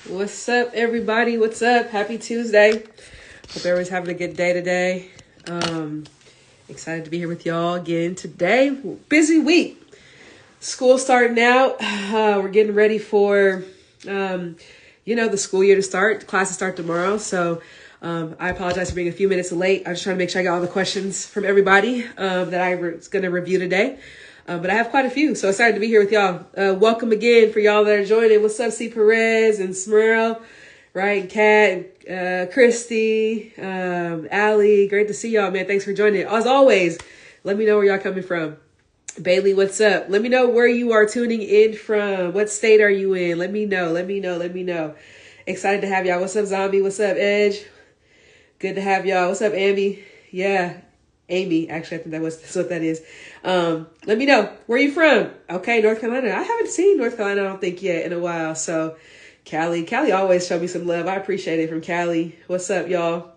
What's up, everybody? What's up? Happy Tuesday. Hope everyone's having a good day today. Excited to be here with y'all again today. Busy week. School starting out. We're getting ready for, the school year to start. Classes start tomorrow. So I apologize for being a few minutes late. I was trying to make sure I got all the questions from everybody that I was going to review today. But I have quite a few, so excited to be here with y'all. Welcome again for y'all that are joining. What's up, C. Perez and Smurl, right? Kat, Christy, Allie. Great to see y'all, man. Thanks for joining. As always, let me know where y'all coming from. Bailey, what's up? Let me know where you are tuning in from. What state are you in? Let me know. Excited to have y'all. What's up, Zombie? What's up, Edge? Good to have y'all. What's up, Ambi? Yeah. Amy, actually, I think that's what that is. Let me know. Where are you from? Okay, North Carolina. I haven't seen North Carolina, I don't think, yet in a while. So, Callie always show me some love. I appreciate it from Callie. What's up, y'all?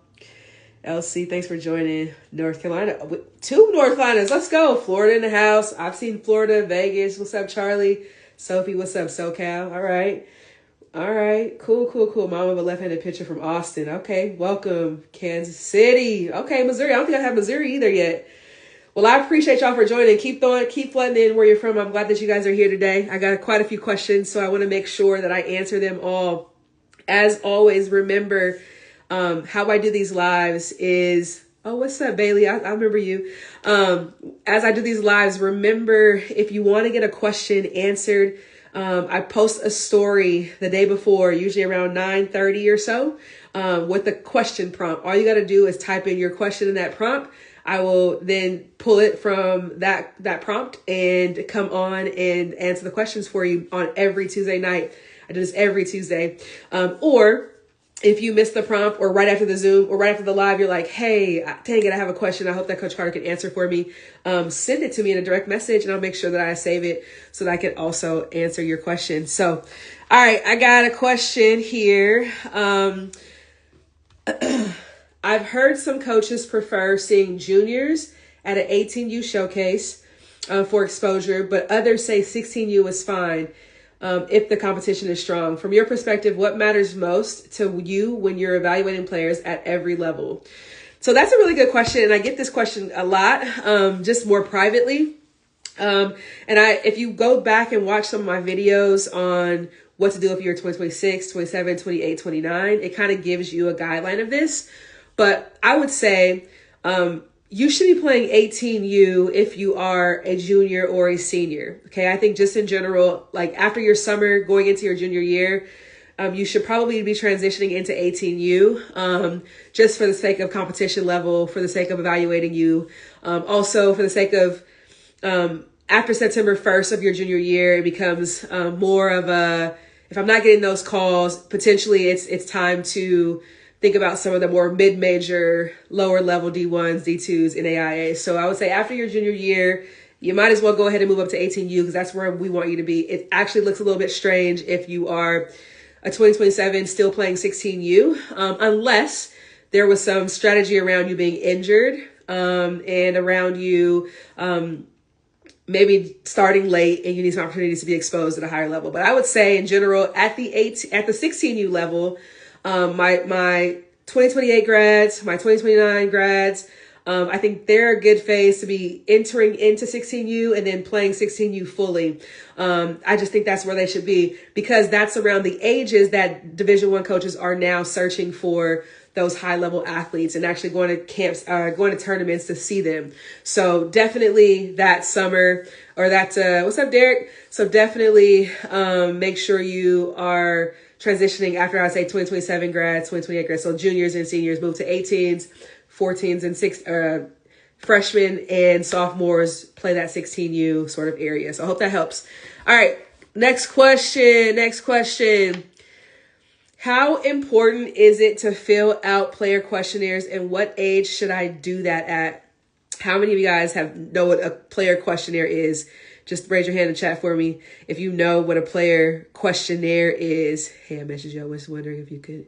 LC, thanks for joining. North Carolina. 2 North Carolinas. Let's go. Florida in the house. I've seen Florida, Vegas. What's up, Charlie? Sophie, what's up, SoCal? All right. Cool. Mom of a left-handed pitcher from Austin. Okay, welcome, Kansas City. Okay, Missouri. I don't think I have Missouri either yet. Well, I appreciate y'all for joining. Keep flooding in where you're from. I'm glad that you guys are here today. I got quite a few questions, so I want to make sure that I answer them all. As always, remember how I do these lives is... Oh, what's up, Bailey? I remember you. As I do these lives, remember, if you want to get a question answered, I post a story the day before, usually around 9:30 or so, with the question prompt. All you got to do is type in your question in that prompt. I will then pull it from that prompt and come on and answer the questions for you on every Tuesday night. I do this every Tuesday. Or if you missed the prompt or right after the Zoom or right after the live, you're like, hey, dang it, I have a question. I hope that Coach Carter can answer for me. Send it to me in a direct message and I'll make sure that I save it so that I can also answer your question. So, all right, I got a question here. I've heard some coaches prefer seeing juniors at an 18U showcase for exposure, but others say 16U is fine. If the competition is strong. From your perspective, what matters most to you when you're evaluating players at every level? So that's a really good question. And I get this question a lot, just more privately. If you go back and watch some of my videos on what to do if you're 26, 27, 28, 29, it kind of gives you a guideline of this. But I would say, you should be playing 18U if you are a junior or a senior. Okay. I think just in general, like after your summer going into your junior year, you should probably be transitioning into 18U, just for the sake of competition level, for the sake of evaluating you. Also for the sake of, after September 1st of your junior year, it becomes, more of a, if I'm not getting those calls, potentially it's time to think about some of the more mid-major, lower level D1s, D2s in AIA. So I would say after your junior year, you might as well go ahead and move up to 18U because that's where we want you to be. It actually looks a little bit strange if you are a 2027 still playing 16U, unless there was some strategy around you being injured, and around you, maybe starting late and you need some opportunities to be exposed at a higher level. But I would say in general, at the 16U level, my 2028 grads, my 2029 grads, I think they're a good phase to be entering into 16U and then playing 16U fully. I just think that's where they should be because that's around the ages that Division I coaches are now searching for those high level athletes and actually going to camps, going to tournaments to see them. So definitely that summer or that, what's up, Derek? So definitely, make sure you are transitioning after I say 2027 grads, 2028 grads. So juniors and seniors move to 18s, 14s and freshmen and sophomores play that 16U sort of area. So I hope that helps. All right. Next question. How important is it to fill out player questionnaires and what age should I do that at? How many of you guys know what a player questionnaire is? Just raise your hand in the chat for me if you know what a player questionnaire is. Hey, I messaged you. I was wondering if you could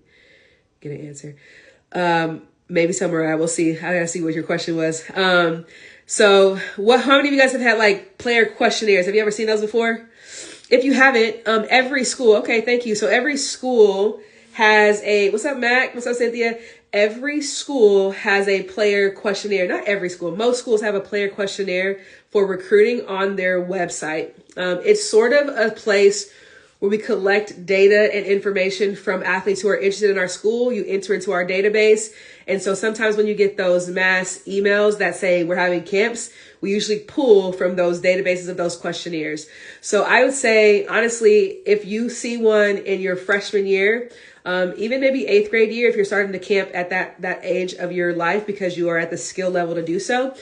get an answer. Maybe somewhere I will see. I gotta see what your question was. So how many of you guys have had like player questionnaires? Have you ever seen those before? if you haven't, every school, okay, thank you. So every school has a, what's up, Mac? What's up, Cynthia? Every school has a player questionnaire. Not every school. Most schools have a player questionnaire for recruiting on their website. It's sort of a place where we collect data and information from athletes who are interested in our school. You enter into our database. And so sometimes when you get those mass emails that say we're having camps, we usually pull from those databases of those questionnaires. So I would say, honestly, if you see one in your freshman year, even maybe 8th grade year, if you're starting to camp at that age of your life because you are at the skill level to do so,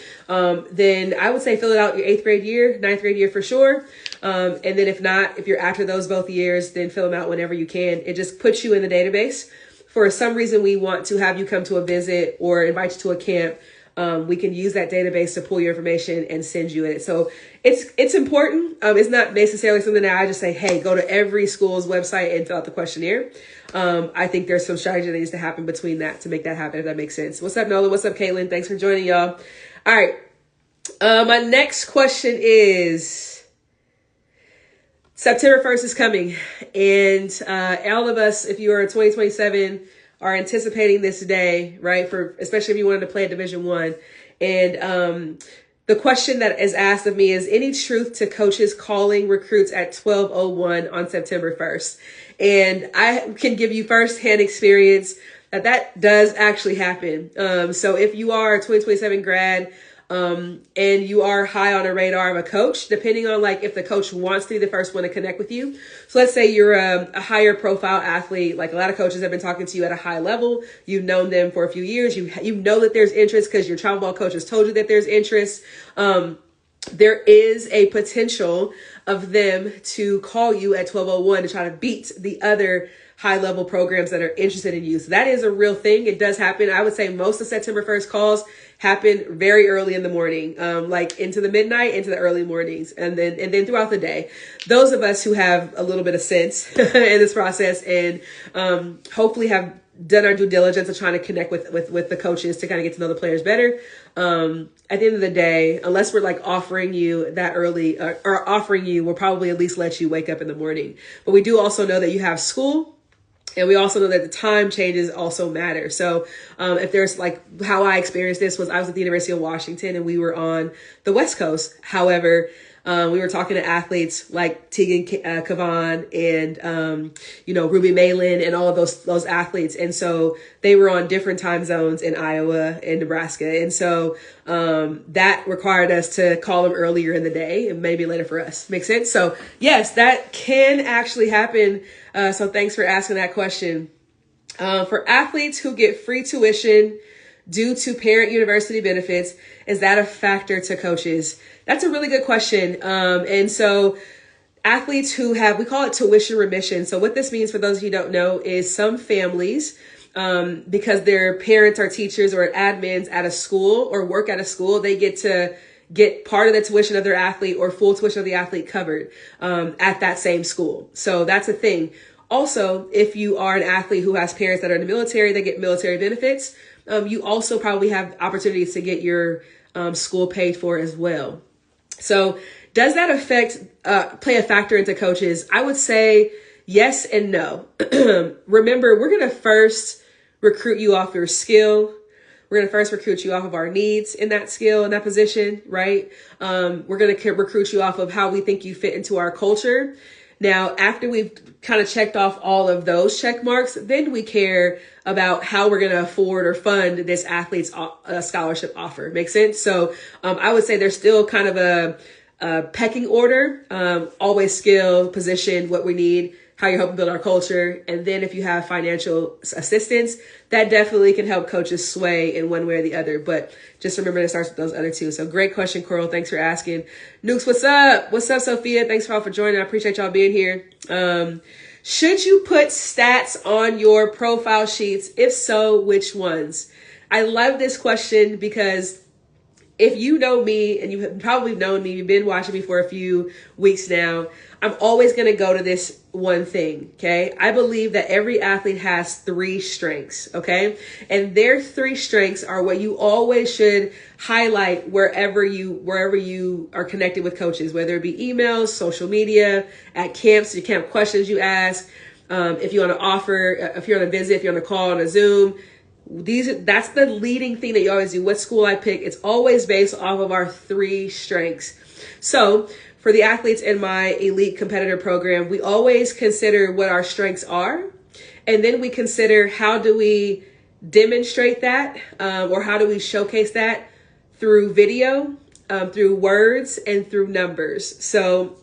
then I would say fill it out your 8th grade year, 9th grade year for sure. And then if not, if you're after those both years, then fill them out whenever you can. It just puts you in the database. For some reason, we want to have you come to a visit or invite you to a camp. We can use that database to pull your information and send you it. So it's important. It's not necessarily something that I just say, hey, go to every school's website and fill out the questionnaire. I think there's some strategy that needs to happen between that to make that happen, if that makes sense. What's up, Nola? What's up, Caitlin? Thanks for joining, y'all. All right. My next question is, September 1st is coming, and all of us, if you are 2027, are anticipating this day, right? For especially if you wanted to play at Division I. And the question that is asked of me is, any truth to coaches calling recruits at 12:01 on September 1st? And I can give you firsthand experience that does actually happen. So if you are a 2027 grad, and you are high on a radar of a coach, depending on like if the coach wants to be the first one to connect with you. So let's say you're a higher profile athlete, like a lot of coaches have been talking to you at a high level. You've known them for a few years. You know that there's interest because your travel ball coach has told you that there's interest. There is a potential of them to call you at 12:01 to try to beat the other high level programs that are interested in you. So that is a real thing. It does happen. I would say most of September 1st calls happen very early in the morning, like into the midnight, into the early mornings, and then throughout the day. Those of us who have a little bit of sense in this process and hopefully have done our due diligence of trying to connect with the coaches to kind of get to know the players better. At the end of the day, unless we're like offering you that early or offering you, we'll probably at least let you wake up in the morning. But we do also know that you have school. And we also know that the time changes also matter. So if there's like how I experienced this was I was at the University of Washington and we were on the West Coast. However, we were talking to athletes like Tegan Kavan and, Ruby Malin and all of those athletes. And so they were on different time zones in Iowa and Nebraska. And so that required us to call them earlier in the day and maybe later for us. Make sense? So yes, that can actually happen. So thanks for asking that question. For athletes who get free tuition due to parent university benefits, is that a factor to coaches? That's a really good question. And so athletes who have, we call it tuition remission. So what this means for those of you who don't know is some families, because their parents are teachers or admins at a school or work at a school, they get to get part of the tuition of their athlete or full tuition of the athlete covered at that same school. So that's a thing. Also, if you are an athlete who has parents that are in the military, they get military benefits. You also probably have opportunities to get your school paid for as well. So does that play a factor into coaches? I would say yes and no. Remember, we're going to first recruit you off your skill. We're going to first recruit you off of our needs in that skill, in that position, right? We're going to recruit you off of how we think you fit into our culture. Now, after we've kind of checked off all of those check marks, then we care about how we're going to afford or fund this athlete's scholarship offer. Make sense? So I would say there's still kind of a pecking order, always skill, position, what we need, how you're helping build our culture. And then if you have financial assistance, that definitely can help coaches sway in one way or the other. But just remember to start with those other two. So great question, Coral. Thanks for asking. Nukes, what's up? What's up, Sophia? Thanks for joining. I appreciate y'all being here. Should you put stats on your profile sheets? If so, which ones? I love this question because if you know me, and you have probably known me, you've been watching me for a few weeks now, I'm always going to go to this one thing. Okay. I believe that every athlete has 3 strengths. Okay. And their 3 strengths are what you always should highlight wherever you are connected with coaches, whether it be emails, social media, at camps, your camp questions you ask. If you want to offer, if you're on a visit, if you're on a call, on a Zoom, that's the leading thing that you always do. What school I pick, it's always based off of our 3 strengths. So for the athletes in my elite competitor program, we always consider what our strengths are. And then we consider how do we demonstrate that, or how do we showcase that through video, through words, and through numbers. So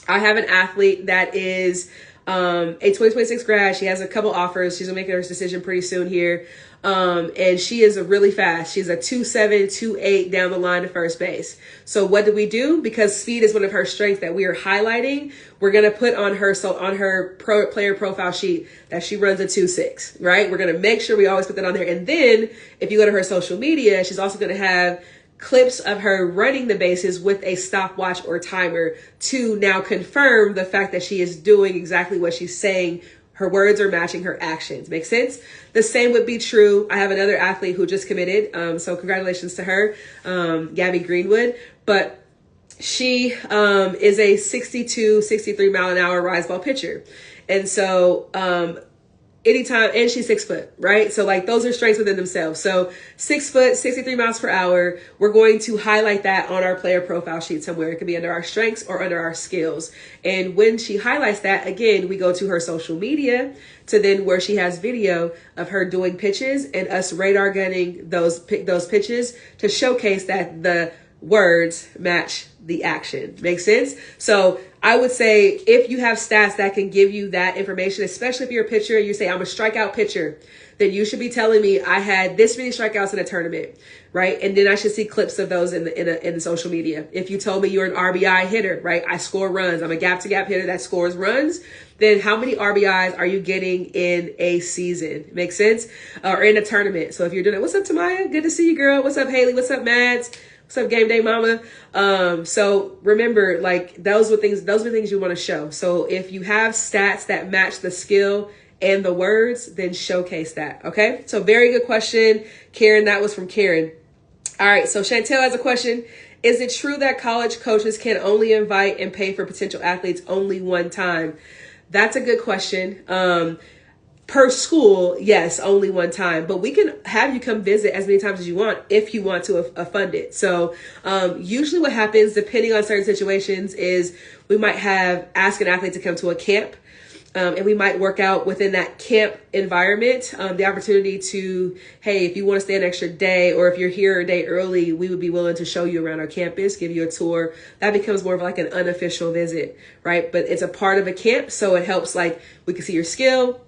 I have an athlete that is a 2026 grad. She has a couple offers. She's making her decision pretty soon here. And she is really fast. She's a 2.7, 2.8 down the line to first base. So what do we do? Because speed is one of her strengths that we are highlighting. We're going to put on her player profile sheet that she runs a 2.6, right? We're going to make sure we always put that on there. And then if you go to her social media, she's also going to have clips of her running the bases with a stopwatch or timer to now confirm the fact that she is doing exactly what she's saying. Her words are matching her actions. Make sense? The same would be true. I have another athlete who just committed. So congratulations to her, Gabby Greenwood. But she is a 62, 63 mile an hour rise ball pitcher. And so anytime, and she's 6 foot, right? So like those are strengths within themselves. So 6 foot, 63 miles per hour. We're going to highlight that on our player profile sheet somewhere. It could be under our strengths or under our skills. And when she highlights that, again, we go to her social media to then where she has video of her doing pitches and us radar gunning those pitches to showcase that the words match the action. Makes sense? So I would say if you have stats that can give you that information, especially if you're a pitcher and you say, I'm a strikeout pitcher, then you should be telling me I had this many strikeouts in a tournament, right? And then I should see clips of those in the social media. If you told me you're an RBI hitter, right? I score runs. I'm a gap to gap hitter that scores runs. Then how many RBIs are you getting in a season? Makes sense? Or in a tournament. So if you're doing it, what's up, Tamaya? Good to see you, girl. What's up, Haley? What's up, Mads? What's up, game day mama? So remember, like those are things you want to show. So if you have stats that match the skill and the words, then showcase that. Okay. So very good question, Karen. That was from Karen. All right. So Chantel has a question. Is it true that college coaches can only invite and pay for potential athletes only one time? That's a good question. Per school, yes, only one time, but we can have you come visit as many times as you want if you want to fund it. So usually what happens, depending on certain situations, is we might ask an athlete to come to a camp, and we might work out within that camp environment the opportunity to, hey, if you want to stay an extra day, or if you're here a day early, we would be willing to show you around our campus, give you a tour. That becomes more of like an unofficial visit, right? But it's a part of a camp, so it helps, like we can see your skill.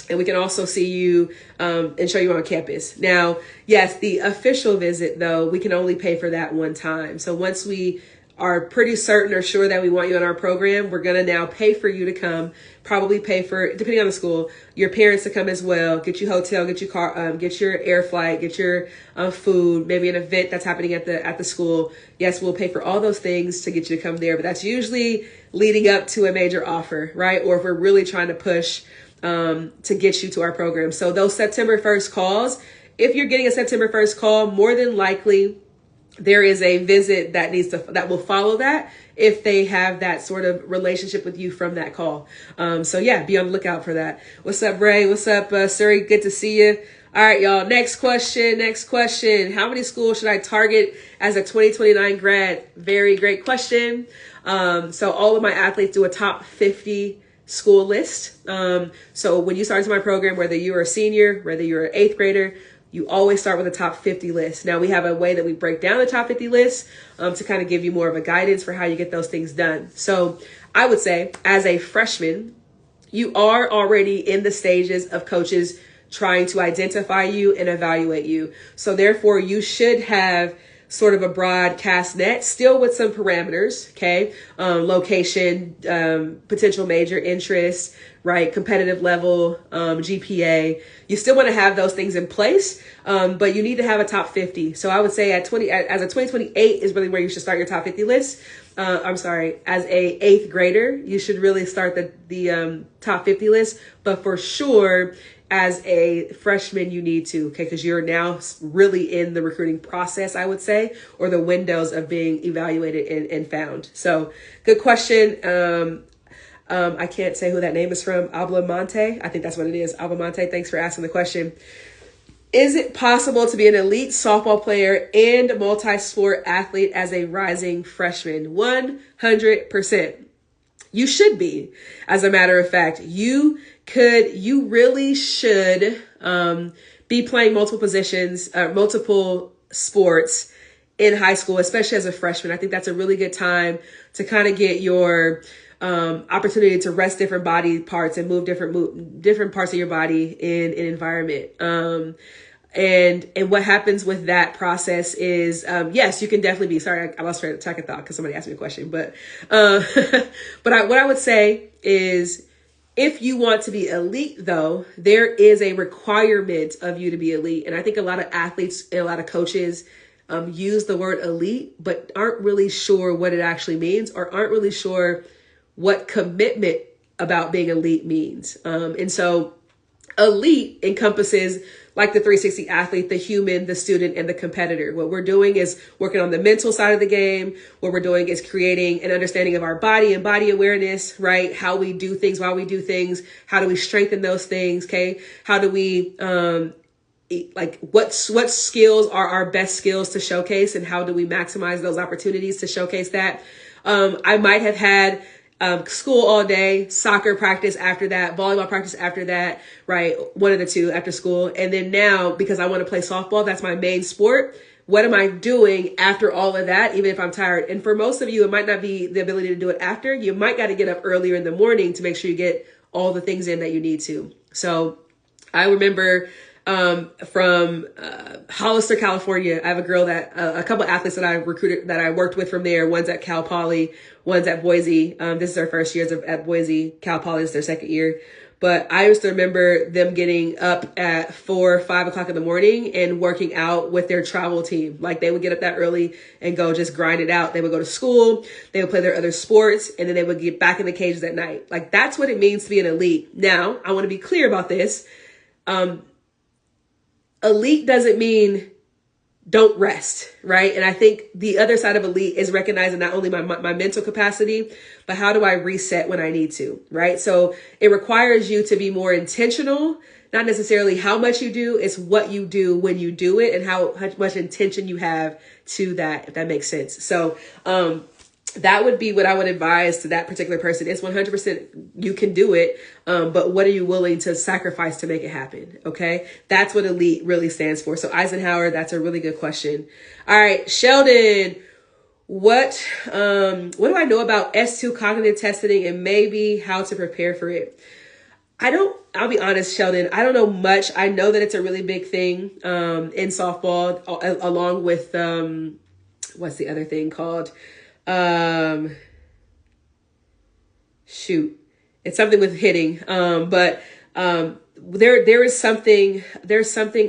And we can also see you and show you on campus. Now, yes, the official visit, though, we can only pay for that one time. So once we are pretty certain or sure that we want you in our program, we're going to now pay for you to come, probably pay for, depending on the school, your parents to come as well, get you hotel, get your car, get your air flight, get your food, maybe an event that's happening at the school. Yes, we'll pay for all those things to get you to come there. But that's usually leading up to a major offer, right? Or if we're really trying to push to get you to our program. So those September 1st calls, if you're getting a September 1st call, more than likely there is a visit that will follow that if they have that sort of relationship with you from that call. So yeah, be on the lookout for that. What's up, Ray? What's up, Suri? Good to see you. All right, y'all. Next question. How many schools should I target as a 2029 grad? Very great question. So all of my athletes do a top 50 school list. So when you start into my program, whether you're a senior, whether you're an 8th grader, you always start with a top 50 list. Now we have a way that we break down the top 50 lists to kind of give you more of a guidance for how you get those things done. So I would say as a freshman, you are already in the stages of coaches trying to identify you and evaluate you. So therefore you should have sort of a broad cast net, still with some parameters, okay? Location, potential major interest, right? Competitive level, GPA. You still want to have those things in place, but you need to have a top 50. So I would say as a 2028 is really where you should start your top 50 list. As a 8th grader, you should really start the top 50 list, but for sure, as a freshman, you need to, okay, because you're now really in the recruiting process, I would say, or the windows of being evaluated and found. So good question. I can't say who that name is from. Ablamonte. I think that's what it is. Ablamonte. Thanks for asking the question. Is it possible to be an elite softball player and multi-sport athlete as a rising freshman? 100%. You should be. As a matter of fact, you really should be playing multiple positions, multiple sports in high school, especially as a freshman. I think that's a really good time to kind of get your opportunity to rest different body parts and move different parts of your body in an environment. And what happens with that process is, yes, you can definitely be, sorry, I lost track of thought because somebody asked me a question, but what I would say is, if you want to be elite, though, there is a requirement of you to be elite. And I think a lot of athletes and a lot of coaches use the word elite, but aren't really sure what it actually means, or aren't really sure what commitment about being elite means. And so elite encompasses like the 360 athlete, the human, the student, and the competitor. What we're doing is working on the mental side of the game. What we're doing is creating an understanding of our body and body awareness, right? How we do things, while we do things. How do we strengthen those things? Okay. How do we, what skills are our best skills to showcase, and how do we maximize those opportunities to showcase that? I might have had school all day, soccer practice after that, volleyball practice after that, right? One of the two after school. And then now, because I want to play softball, that's my main sport. What am I doing after all of that, even if I'm tired? And for most of you, it might not be the ability to do it after. You might got to get up earlier in the morning to make sure you get all the things in that you need to. So I remember from Hollister, California, I have a girl that a couple of athletes that I recruited, that I worked with from there. One's at Cal Poly, one's at Boise. This is their first years at Boise. Cal Poly is their second year. But I used to remember them getting up at 4 or 5 o'clock in the morning and working out with their travel team. Like, they would get up that early and go just grind it out. They would go to school, they would play their other sports, and then they would get back in the cages at night. Like, that's what it means to be an elite. Now, I want to be clear about this. Elite doesn't mean don't rest, right? And I think the other side of elite is recognizing not only my mental capacity, but how do I reset when I need to, right? So it requires you to be more intentional, not necessarily how much you do, it's what you do when you do it, and how much intention you have to that, if that makes sense. So, that would be what I would advise to that particular person. It's 100% you can do it, but what are you willing to sacrifice to make it happen? Okay, that's what elite really stands for. So Eisenhower, that's a really good question. All right, Sheldon, what do I know about S2 cognitive testing and maybe how to prepare for it? I'll be honest, Sheldon, I don't know much. I know that it's a really big thing in softball, along with what's the other thing called? It's something with hitting. But there's something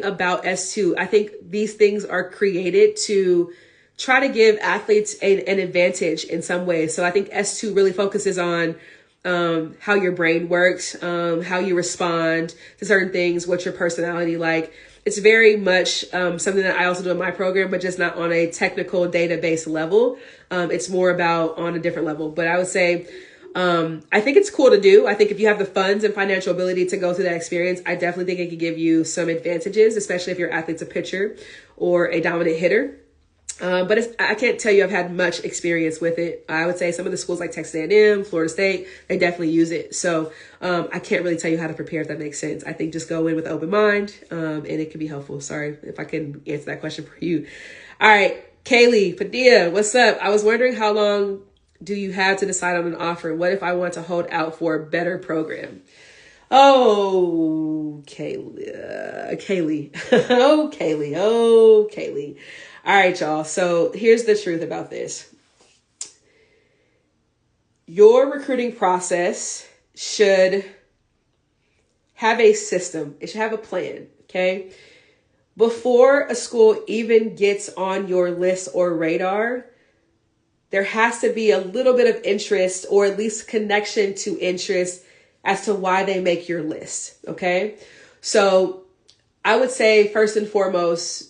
about S2. I think these things are created to try to give athletes an advantage in some ways. So I think S2 really focuses on how your brain works, how you respond to certain things, what's your personality like. It's very much something that I also do in my program, but just not on a technical database level. It's more about on a different level. But I would say, I think it's cool to do. I think if you have the funds and financial ability to go through that experience, I definitely think it could give you some advantages, especially if your athlete's a pitcher or a dominant hitter. But I can't tell you I've had much experience with it. I would say some of the schools like Texas A&M, Florida State, they definitely use it. So I can't really tell you how to prepare, if that makes sense. I think just go in with an open mind, and it can be helpful. Sorry if I couldn't answer that question for you. All right, Kaylee Padilla, what's up? I was wondering, how long do you have to decide on an offer? What if I want to hold out for a better program? Oh, Kaylee. Oh, Kaylee. All right, y'all. So here's the truth about this. Your recruiting process should have a system. It should have a plan, okay? Before a school even gets on your list or radar, there has to be a little bit of interest or at least connection to interest as to why they make your list, okay? So I would say first and foremost,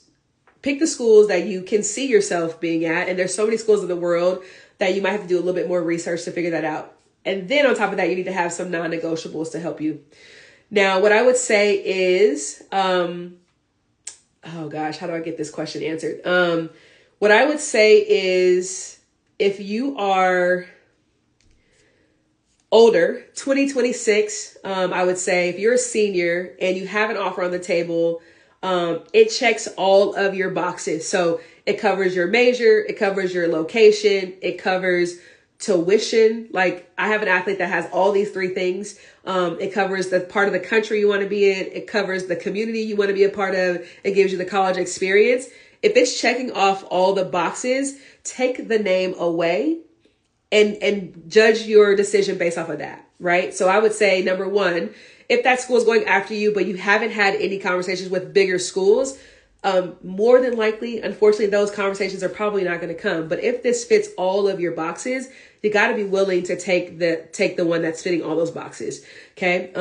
pick the schools that you can see yourself being at. And there's so many schools in the world that you might have to do a little bit more research to figure that out. And then on top of that, you need to have some non-negotiables to help you. Now, what I would say is, oh gosh, how do I get this question answered? What I would say is if you are older, 2026, I would say if you're a senior and you have an offer on the table, it checks all of your boxes. So it covers your major, it covers your location, it covers tuition. Like I have an athlete that has all these three things. It covers the part of the country you want to be in. It covers the community you want to be a part of. It gives you the college experience. If it's checking off all the boxes, take the name away and judge your decision based off of that, right? So I would say, number one, if that school is going after you, but you haven't had any conversations with bigger schools, more than likely, unfortunately, those conversations are probably not going to come. But if this fits all of your boxes, you got to be willing to take the one that's fitting all those boxes. Okay.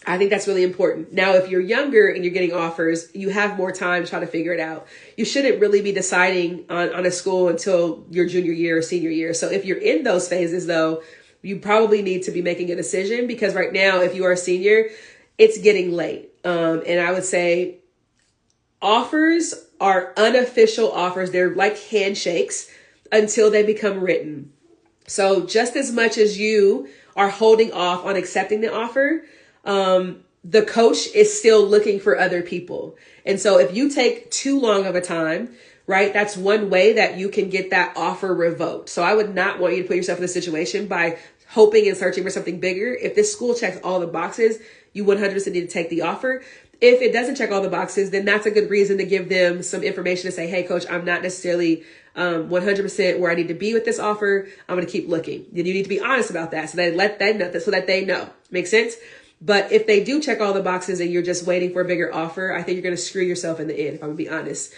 I think that's really important. Now, if you're younger and you're getting offers, you have more time to try to figure it out. You shouldn't really be deciding on a school until your junior year or senior year. So if you're in those phases, though, you probably need to be making a decision, because right now, if you are a senior, it's getting late. And I would say offers are unofficial offers. They're like handshakes until they become written. So just as much as you are holding off on accepting the offer, the coach is still looking for other people. And so if you take too long of a time, right, that's one way that you can get that offer revoked. So I would not want you to put yourself in a situation by hoping and searching for something bigger. If this school checks all the boxes, you 100% need to take the offer. If it doesn't check all the boxes, then that's a good reason to give them some information to say, hey, coach, I'm not necessarily 100% where I need to be with this offer. I'm going to keep looking. Then you need to be honest about that so that they know. Make sense? But if they do check all the boxes and you're just waiting for a bigger offer, I think you're going to screw yourself in the end, if I'm going to be honest.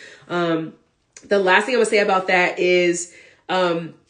The last thing I would say about that is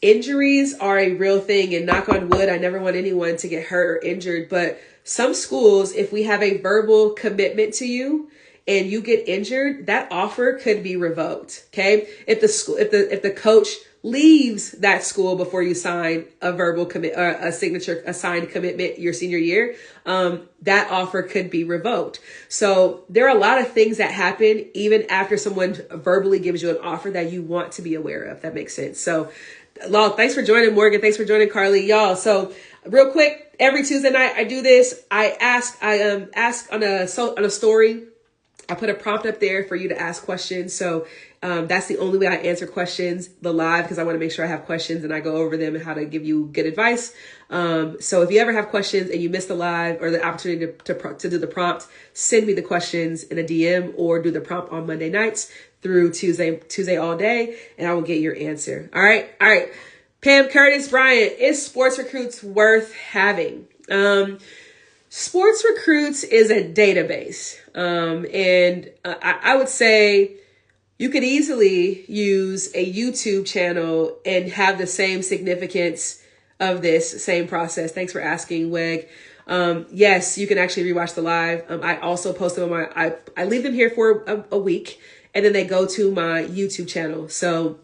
injuries are a real thing, and knock on wood, I never want anyone to get hurt or injured. But some schools, if we have a verbal commitment to you and you get injured, that offer could be revoked. Okay. If the coach leaves that school before you sign a verbal commit or a signed commitment your senior year, that offer could be revoked. So there are a lot of things that happen even after someone verbally gives you an offer that you want to be aware of. That makes sense. So, thanks for joining, Morgan. Thanks for joining, Carly. Y'all. So real quick, every Tuesday night I do this. I ask on a story. I put a prompt up there for you to ask questions. So that's the only way I answer questions, the live, because I want to make sure I have questions and I go over them and how to give you good advice. So if you ever have questions and you miss the live or the opportunity to do the prompt, send me the questions in a DM or do the prompt on Monday nights through Tuesday all day, and I will get your answer. All right. Pam Curtis Bryant, is Sports Recruits worth having? Sports Recruits is a database. And I would say you could easily use a YouTube channel and have the same significance of this same process. Thanks for asking, Weg. Yes, you can actually rewatch the live. I also post them on I leave them here for a week, and then they go to my YouTube channel. So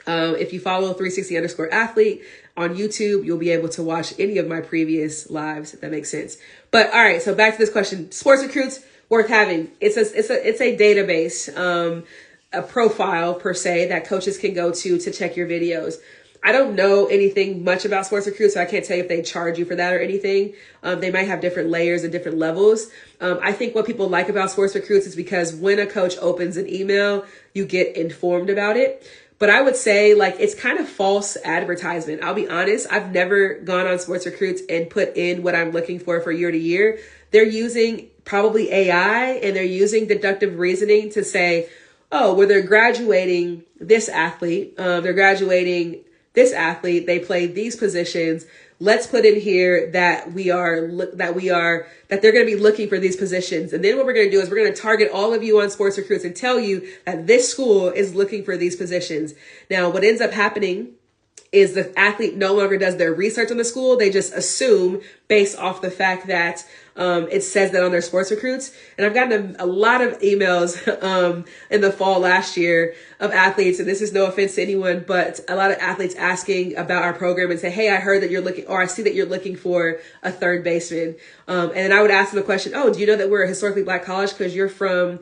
if you follow 360_athlete on YouTube, you'll be able to watch any of my previous lives, if that makes sense. But all right, so back to this question: Sports Recruits worth having? It's a database, a profile per se that coaches can go to check your videos. I don't know anything much about Sports Recruits, so I can't tell you if they charge you for that or anything. They might have different layers and different levels. I think what people like about Sports Recruits is because when a coach opens an email, you get informed about it. But I would say it's kind of false advertisement. I'll be honest. I've never gone on Sports Recruits and put in what I'm looking for year to year. They're using probably AI and they're using deductive reasoning to say, oh, well, they're graduating this athlete. They're graduating this athlete. They played these positions. Let's put in here that they're going to be looking for these positions. And then what we're going to do is we're going to target all of you on Sports Recruits and tell you that this school is looking for these positions. Now, what ends up happening is the athlete no longer does their research on the school. They just assume based off the fact that it says that on their Sports Recruits. And I've gotten a lot of emails in the fall last year of athletes, and this is no offense to anyone, but a lot of athletes asking about our program and say, hey, I heard that you're looking, or I see that you're looking for a third baseman. And then I would ask them the question, oh, do you know that we're a historically Black college because you're from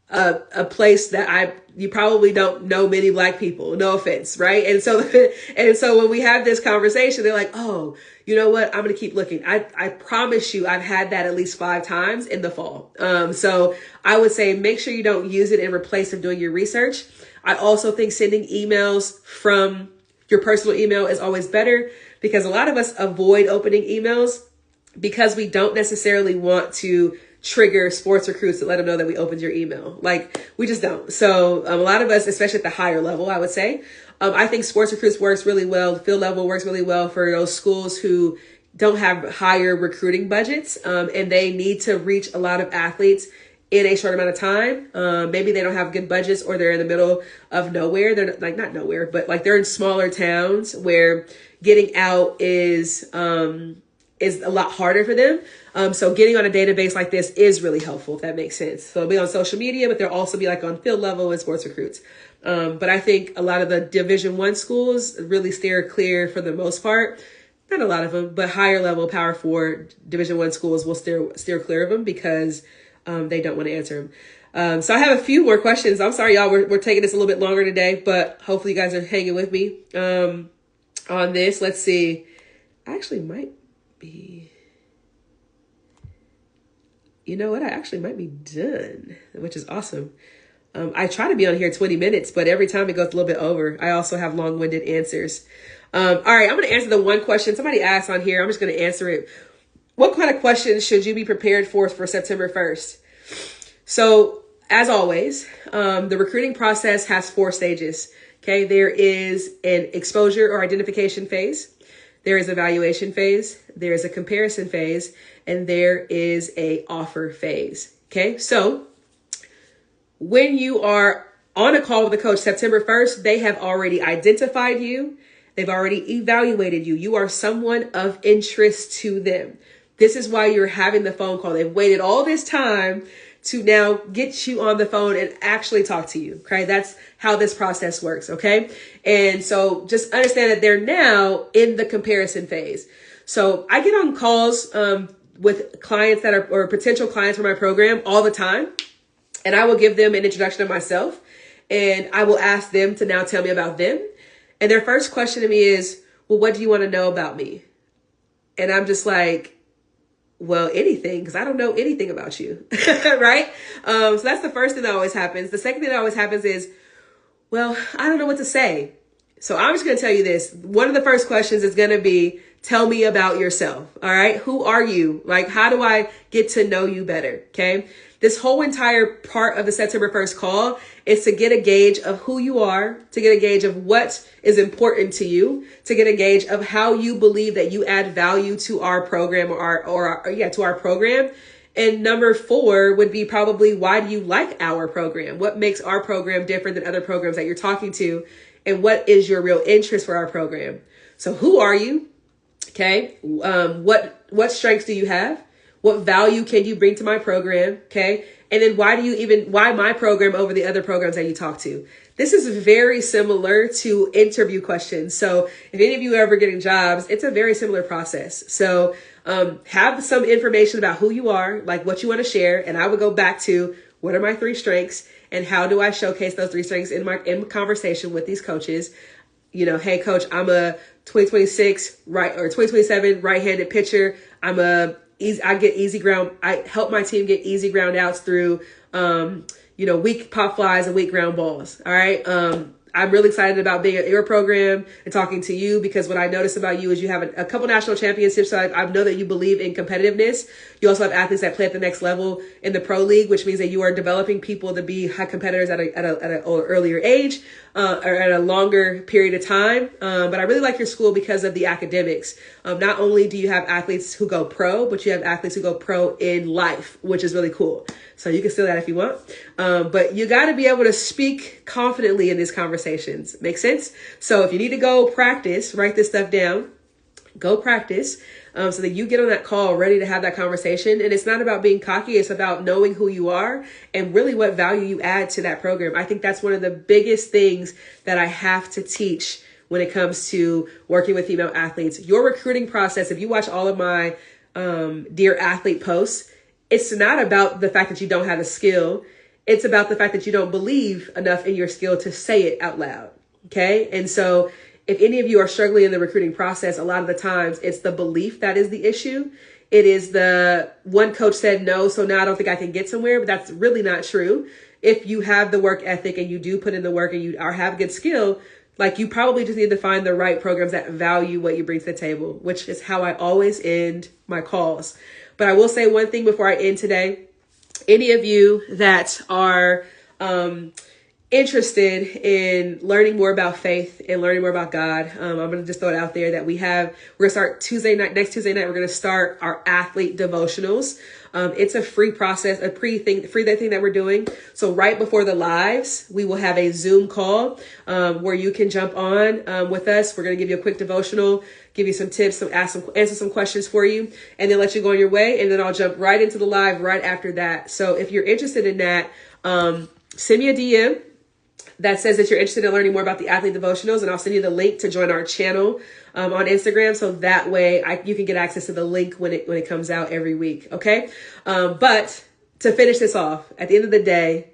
a place that you probably don't know many Black people, no offense, right? And so when we have this conversation, they're like, oh, you know what? I'm going to keep looking. I promise you, I've had that at least 5 times in the fall. So I would say make sure you don't use it in replace of doing your research. I also think sending emails from your personal email is always better, because a lot of us avoid opening emails because we don't necessarily want to trigger Sports Recruits to let them know that we opened your email. Like, we just don't. So a lot of us, especially at the higher level, I would say, I think Sports Recruits works really well. The field level works really well for those schools who don't have higher recruiting budgets, and they need to reach a lot of athletes in a short amount of time. Maybe they don't have good budgets, or they're in the middle of nowhere. They're like, not nowhere, but like they're in smaller towns where getting out is a lot harder for them. So getting on a database like this is really helpful, if that makes sense. So it'll be on social media, but they'll also be like on field level and Sports Recruits. But I think a lot of the Division I schools really steer clear for the most part. Not a lot of them, but higher level Power 4 Division I schools will steer clear of them because they don't want to answer them. So I have a few more questions. I'm sorry, y'all, we're taking this a little bit longer today, but hopefully you guys are hanging with me on this. Let's see. I actually might be... You know what? I actually might be done, which is awesome. I try to be on here 20 minutes, but every time it goes a little bit over. I also have long-winded answers. All right, I'm going to answer the one question somebody asked on here. I'm just going to answer it. What kind of questions should you be prepared for September 1st? So, as always, the recruiting process has 4 stages. Okay, there is an exposure or identification phase. There is evaluation phase, there is a comparison phase, and there is a offer phase. Okay, so when you are on a call with a coach September 1st, they have already identified you. They've already evaluated you. You are someone of interest to them. This is why you're having the phone call. They've waited all this time to now get you on the phone and actually talk to you. Okay. That's how this process works. Okay. And so just understand that they're now in the comparison phase. So I get on calls, with clients that are, or potential clients for my program all the time. And I will give them an introduction of myself, and I will ask them to now tell me about them. And their first question to me is, well, what do you want to know about me? And I'm just like, well, anything, because I don't know anything about you, right? So that's the first thing that always happens. The second thing that always happens is, well, I don't know what to say. So I'm just going to tell you this. One of the first questions is going to be, tell me about yourself. All right. Who are you? Like, how do I get to know you better? Okay. This whole entire part of the September 1st call is to get a gauge of who you are, to get a gauge of what is important to you, to get a gauge of how you believe that you add value to our program to our program. And number 4 would be probably, why do you like our program? What makes our program different than other programs that you're talking to? And what is your real interest for our program? So who are you? Okay. What strengths do you have? What value can you bring to my program? Okay. And then why my program over the other programs that you talk to? This is very similar to interview questions. So if any of you are ever getting jobs, it's a very similar process. So, have some information about who you are, like what you want to share. And I would go back to, what are my 3 strengths and how do I showcase those 3 strengths in conversation with these coaches? You know, hey coach, I'm a 2026 2027 right-handed pitcher. I get easy ground. I help my team get easy ground outs through, weak pop flies and weak ground balls. All right. I'm really excited about being at your program and talking to you, because what I noticed about you is you have a couple national championships. So I know that you believe in competitiveness. You also have athletes that play at the next level in the pro league, which means that you are developing people to be high competitors at an earlier age, or at a longer period of time. But I really like your school because of the academics. Not only do you have athletes who go pro, but you have athletes who go pro in life, which is really cool. So you can steal that if you want. But you got to be able to speak confidently in these conversations. Make sense? So if you need to go practice, write this stuff down, go practice, so that you get on that call ready to have that conversation. And it's not about being cocky. It's about knowing who you are and really what value you add to that program. I think that's one of the biggest things that I have to teach when it comes to working with female athletes. Your recruiting process, if you watch all of my Dear Athlete posts, it's not about the fact that you don't have a skill. It's about the fact that you don't believe enough in your skill to say it out loud. Okay. And so if any of you are struggling in the recruiting process, a lot of the times it's the belief that is the issue. It is the one coach said no, so now I don't think I can get somewhere, but that's really not true. If you have the work ethic and you do put in the work and you have good skill, like, you probably just need to find the right programs that value what you bring to the table, which is how I always end my calls. But I will say one thing before I end today. Any of you that are interested in learning more about faith and learning more about God, I'm going to just throw it out there that we're going to start next Tuesday night, we're going to start our athlete devotionals. It's a free process, free thing that we're doing. So right before the lives, we will have a Zoom call where you can jump on with us. We're going to give you a quick devotional, give you some tips, answer some questions for you, and then let you go on your way. And then I'll jump right into the live right after that. So if you're interested in that, send me a DM that says that you're interested in learning more about the athlete devotionals, and I'll send you the link to join our channel on Instagram. So that way you can get access to the link when it comes out every week. Okay. But to finish this off, at the end of the day,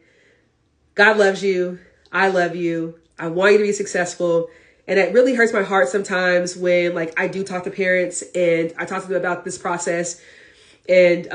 God loves you. I love you. I want you to be successful. And it really hurts my heart sometimes when, like, I do talk to parents and I talk to them about this process, and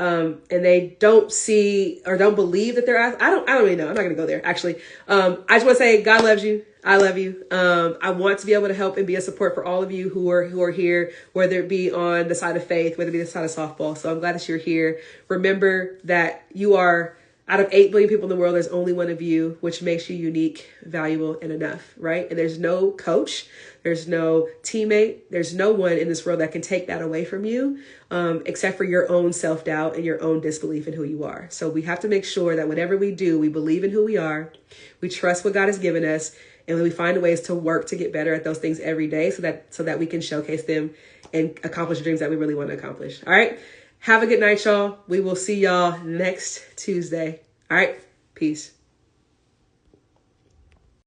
they don't see or don't believe that they're, I don't really know. I'm not going to go there. Actually, I just want to say God loves you. I love you. I want to be able to help and be a support for all of you who are here, whether it be on the side of faith, whether it be the side of softball. So I'm glad that you're here. Remember that you are, out of 8 billion people in the world, there's only one of you, which makes you unique, valuable, and enough, right? And there's no coach, there's no teammate, there's no one in this world that can take that away from you, except for your own self-doubt and your own disbelief in who you are. So we have to make sure that whatever we do, we believe in who we are, we trust what God has given us, and we find ways to work to get better at those things every day so that we can showcase them and accomplish the dreams that we really want to accomplish. All right. Have a good night, y'all. We will see y'all next Tuesday. All right. Peace.